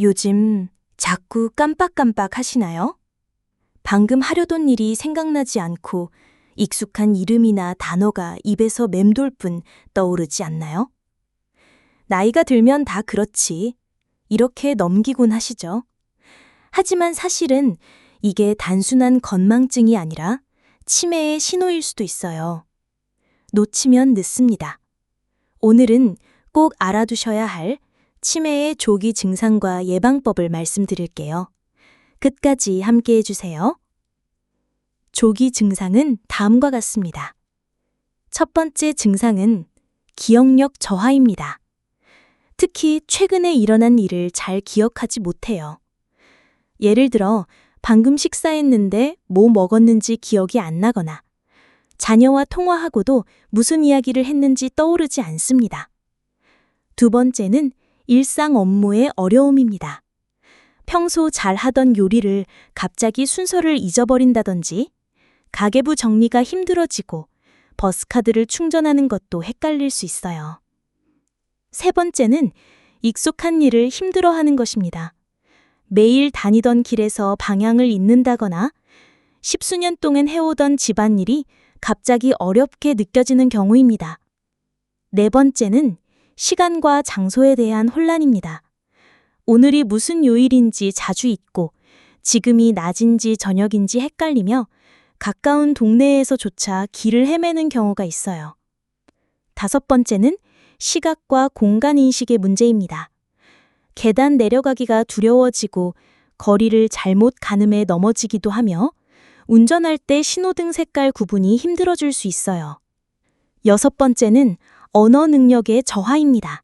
요즘 자꾸 깜빡깜빡 하시나요? 방금 하려던 일이 생각나지 않고 익숙한 이름이나 단어가 입에서 맴돌 뿐 떠오르지 않나요? 나이가 들면 다 그렇지. 이렇게 넘기곤 하시죠. 하지만 사실은 이게 단순한 건망증이 아니라 치매의 신호일 수도 있어요. 놓치면 늦습니다. 오늘은 꼭 알아두셔야 할 치매의 조기 증상과 예방법을 말씀드릴게요. 끝까지 함께 해주세요. 조기 증상은 다음과 같습니다. 첫 번째 증상은 기억력 저하입니다. 특히 최근에 일어난 일을 잘 기억하지 못해요. 예를 들어 방금 식사했는데 뭐 먹었는지 기억이 안 나거나 자녀와 통화하고도 무슨 이야기를 했는지 떠오르지 않습니다. 두 번째는 일상 업무의 어려움입니다. 평소 잘 하던 요리를 갑자기 순서를 잊어버린다든지 가계부 정리가 힘들어지고 버스카드를 충전하는 것도 헷갈릴 수 있어요. 세 번째는 익숙한 일을 힘들어하는 것입니다. 매일 다니던 길에서 방향을 잃는다거나 십수년 동안 해오던 집안일이 갑자기 어렵게 느껴지는 경우입니다. 네 번째는 시간과 장소에 대한 혼란입니다. 오늘이 무슨 요일인지 자주 잊고 지금이 낮인지 저녁인지 헷갈리며 가까운 동네에서조차 길을 헤매는 경우가 있어요. 다섯 번째는 시각과 공간 인식의 문제입니다. 계단 내려가기가 두려워지고 거리를 잘못 가늠해 넘어지기도 하며 운전할 때 신호등 색깔 구분이 힘들어질 수 있어요. 여섯 번째는 언어 능력의 저하입니다.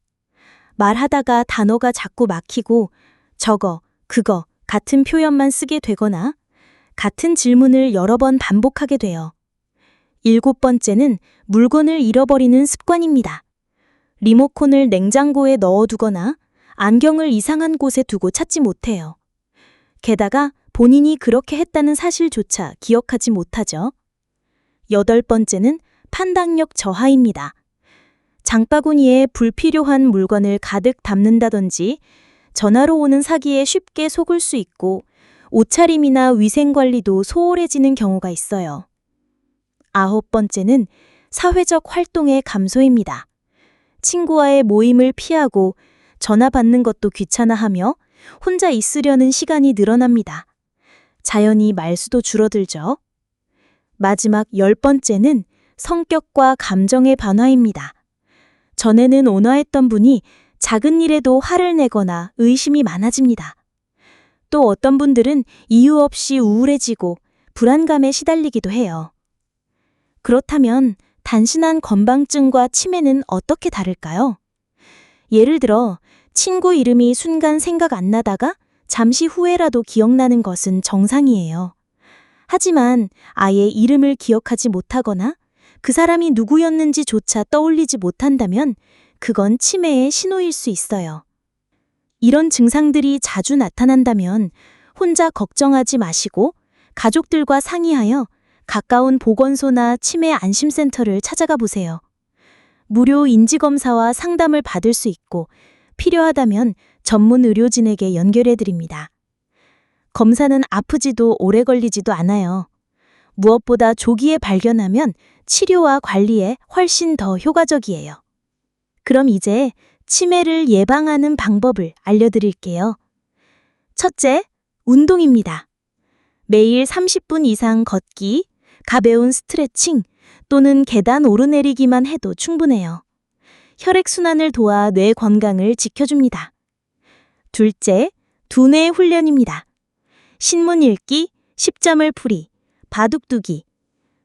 말하다가 단어가 자꾸 막히고 저거, 그거 같은 표현만 쓰게 되거나 같은 질문을 여러 번 반복하게 돼요. 일곱 번째는 물건을 잃어버리는 습관입니다. 리모컨을 냉장고에 넣어두거나 안경을 이상한 곳에 두고 찾지 못해요. 게다가 본인이 그렇게 했다는 사실조차 기억하지 못하죠. 여덟 번째는 판단력 저하입니다. 장바구니에 불필요한 물건을 가득 담는다든지 전화로 오는 사기에 쉽게 속을 수 있고 옷차림이나 위생관리도 소홀해지는 경우가 있어요. 아홉 번째는 사회적 활동의 감소입니다. 친구와의 모임을 피하고 전화 받는 것도 귀찮아하며 혼자 있으려는 시간이 늘어납니다. 자연히 말수도 줄어들죠. 마지막 열 번째는 성격과 감정의 변화입니다. 전에는 온화했던 분이 작은 일에도 화를 내거나 의심이 많아집니다. 또 어떤 분들은 이유 없이 우울해지고 불안감에 시달리기도 해요. 그렇다면 단순한 건망증과 치매는 어떻게 다를까요? 예를 들어 친구 이름이 순간 생각 안 나다가 잠시 후에라도 기억나는 것은 정상이에요. 하지만 아예 이름을 기억하지 못하거나 그 사람이 누구였는지조차 떠올리지 못한다면 그건 치매의 신호일 수 있어요. 이런 증상들이 자주 나타난다면 혼자 걱정하지 마시고 가족들과 상의하여 가까운 보건소나 치매 안심센터를 찾아가 보세요. 무료 인지검사와 상담을 받을 수 있고 필요하다면 전문 의료진에게 연결해 드립니다. 검사는 아프지도 오래 걸리지도 않아요. 무엇보다 조기에 발견하면 치료와 관리에 훨씬 더 효과적이에요. 그럼 이제 치매를 예방하는 방법을 알려드릴게요. 첫째, 운동입니다. 매일 30분 이상 걷기, 가벼운 스트레칭 또는 계단 오르내리기만 해도 충분해요. 혈액순환을 도와 뇌 건강을 지켜줍니다. 둘째, 두뇌 훈련입니다. 신문 읽기, 십자물 풀이, 바둑두기,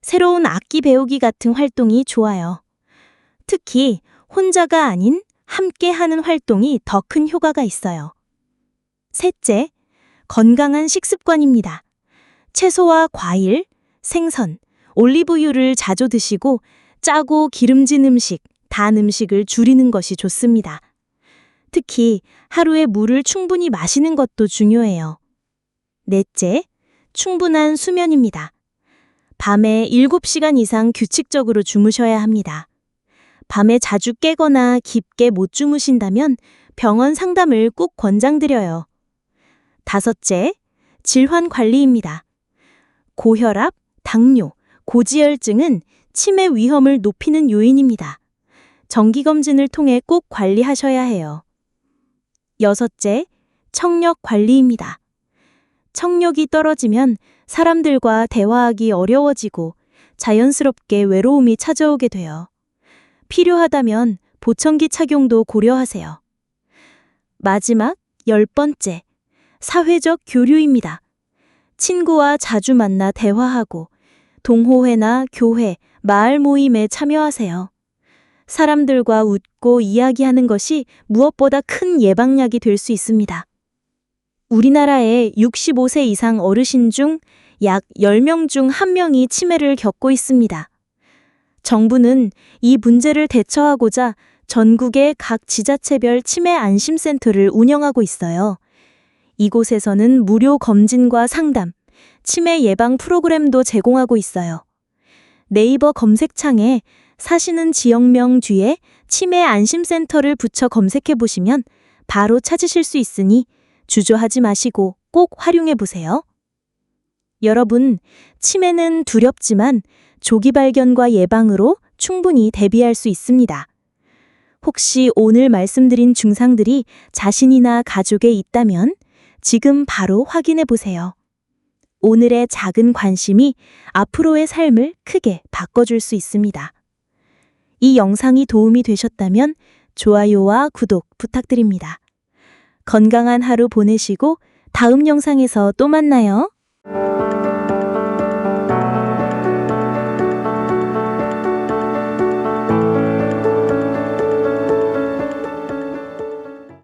새로운 악기 배우기 같은 활동이 좋아요. 특히 혼자가 아닌 함께 하는 활동이 더 큰 효과가 있어요. 셋째, 건강한 식습관입니다. 채소와 과일, 생선, 올리브유를 자주 드시고 짜고 기름진 음식, 단 음식을 줄이는 것이 좋습니다. 특히 하루에 물을 충분히 마시는 것도 중요해요. 넷째, 충분한 수면입니다. 밤에 7시간 이상 규칙적으로 주무셔야 합니다. 밤에 자주 깨거나 깊게 못 주무신다면 병원 상담을 꼭 권장드려요. 5째, 질환 관리입니다. 고혈압, 당뇨, 고지혈증은 치매 위험을 높이는 요인입니다. 정기검진을 통해 꼭 관리하셔야 해요. 6째, 청력 관리입니다. 청력이 떨어지면 사람들과 대화하기 어려워지고 자연스럽게 외로움이 찾아오게 돼요. 필요하다면 보청기 착용도 고려하세요. 마지막 10번째, 사회적 교류입니다. 친구와 자주 만나 대화하고 동호회나 교회, 마을 모임에 참여하세요. 사람들과 웃고 이야기하는 것이 무엇보다 큰 예방약이 될 수 있습니다. 우리나라의 65세 이상 어르신 중 약 10명 중 1명이 치매를 겪고 있습니다. 정부는 이 문제를 대처하고자 전국의 각 지자체별 치매 안심센터를 운영하고 있어요. 이곳에서는 무료 검진과 상담, 치매 예방 프로그램도 제공하고 있어요. 네이버 검색창에 사시는 지역명 뒤에 치매 안심센터를 붙여 검색해 보시면 바로 찾으실 수 있으니 주저하지 마시고 꼭 활용해 보세요. 여러분, 치매는 두렵지만 조기 발견과 예방으로 충분히 대비할 수 있습니다. 혹시 오늘 말씀드린 증상들이 자신이나 가족에 있다면 지금 바로 확인해 보세요. 오늘의 작은 관심이 앞으로의 삶을 크게 바꿔줄 수 있습니다. 이 영상이 도움이 되셨다면 좋아요와 구독 부탁드립니다. 건강한 하루 보내시고 다음 영상에서 또 만나요.